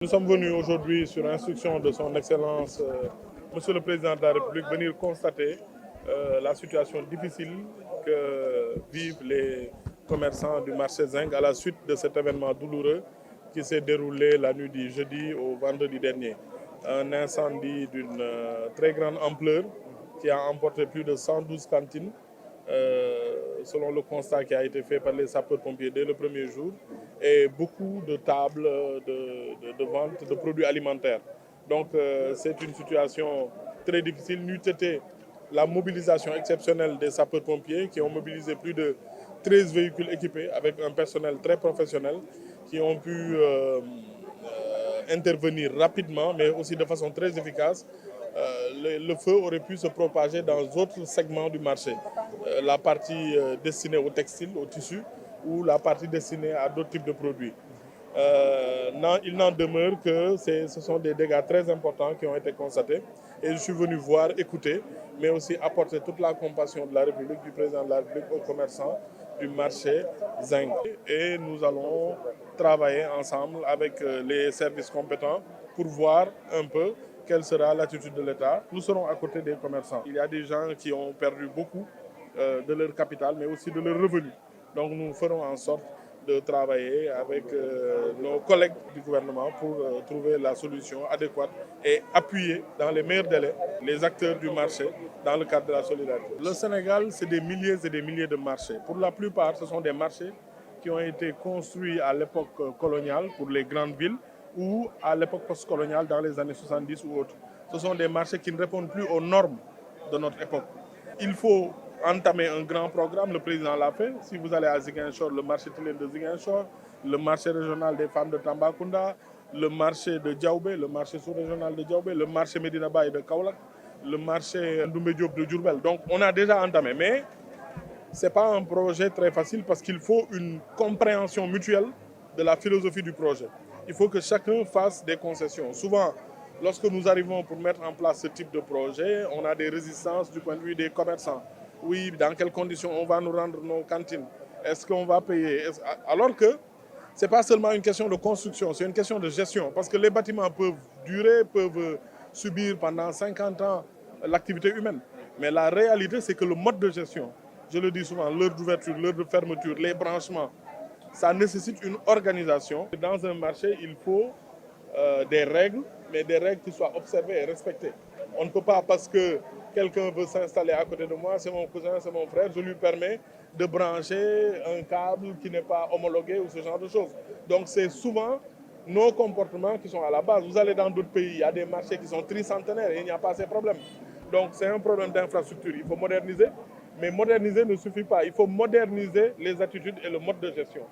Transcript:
Nous sommes venus aujourd'hui sur instruction de son Excellence, Monsieur le Président de la République, venir constater la situation difficile que vivent les commerçants du marché Zinc à la suite de cet événement douloureux qui s'est déroulé la nuit du jeudi au vendredi dernier. Un incendie d'une très grande ampleur qui a emporté plus de 112 cantines, selon le constat qui a été fait par les sapeurs-pompiers dès le premier jour, et beaucoup de tables de vente de produits alimentaires. Donc c'est une situation très difficile. N'eût été la mobilisation exceptionnelle des sapeurs-pompiers qui ont mobilisé plus de 13 véhicules équipés avec un personnel très professionnel qui ont pu intervenir rapidement mais aussi de façon très efficace. Le feu aurait pu se propager dans d'autres segments du marché. La partie destinée au textile, au tissu, ou la partie destinée à d'autres types de produits. Il n'en demeure que ce sont des dégâts très importants qui ont été constatés. Et je suis venu voir, écouter, mais aussi apporter toute la compassion de la République, du président de la République aux commerçants du marché Zinc. Et nous allons travailler ensemble avec les services compétents pour voir un peu quelle sera l'attitude de l'État. Nous serons à côté des commerçants. Il y a des gens qui ont perdu beaucoup de leur capital, mais aussi de leurs revenus. Donc nous ferons en sorte de travailler avec nos collègues du gouvernement pour trouver la solution adéquate et appuyer dans les meilleurs délais les acteurs du marché dans le cadre de la solidarité. Le Sénégal, c'est des milliers et des milliers de marchés. Pour la plupart, ce sont des marchés qui ont été construits à l'époque coloniale pour les grandes villes ou à l'époque postcoloniale dans les années 70 ou autres. Ce sont des marchés qui ne répondent plus aux normes de notre époque. Il faut entamer un grand programme, le président l'a fait. Si vous allez à Ziguinchor, le marché Tilène de Ziguinchor, le marché régional des femmes de Tambacounda, le marché de Diaoubé, le marché sous-régional de Diaoubé, le marché Medina Baye de Kaolack, le marché Ndoumbe Diop de Diourbel. Donc on a déjà entamé, mais ce n'est pas un projet très facile parce qu'il faut une compréhension mutuelle de la philosophie du projet. Il faut que chacun fasse des concessions. Souvent, lorsque nous arrivons pour mettre en place ce type de projet, on a des résistances du point de vue des commerçants. Oui, dans quelles conditions on va nous rendre nos cantines? Est-ce qu'on va payer? Alors que ce n'est pas seulement une question de construction, c'est une question de gestion. Parce que les bâtiments peuvent durer, peuvent subir pendant 50 ans l'activité humaine. Mais la réalité, c'est que le mode de gestion, je le dis souvent, l'heure d'ouverture, l'heure de fermeture, les branchements, ça nécessite une organisation. Dans un marché, il faut des règles, mais des règles qui soient observées et respectées. On ne peut pas, parce que quelqu'un veut s'installer à côté de moi, c'est mon cousin, c'est mon frère, je lui permets de brancher un câble qui n'est pas homologué ou ce genre de choses. Donc c'est souvent nos comportements qui sont à la base. Vous allez dans d'autres pays, il y a des marchés qui sont tricentenaires et il n'y a pas ces problèmes. Donc c'est un problème d'infrastructure. Il faut moderniser, mais moderniser ne suffit pas. Il faut moderniser les attitudes et le mode de gestion.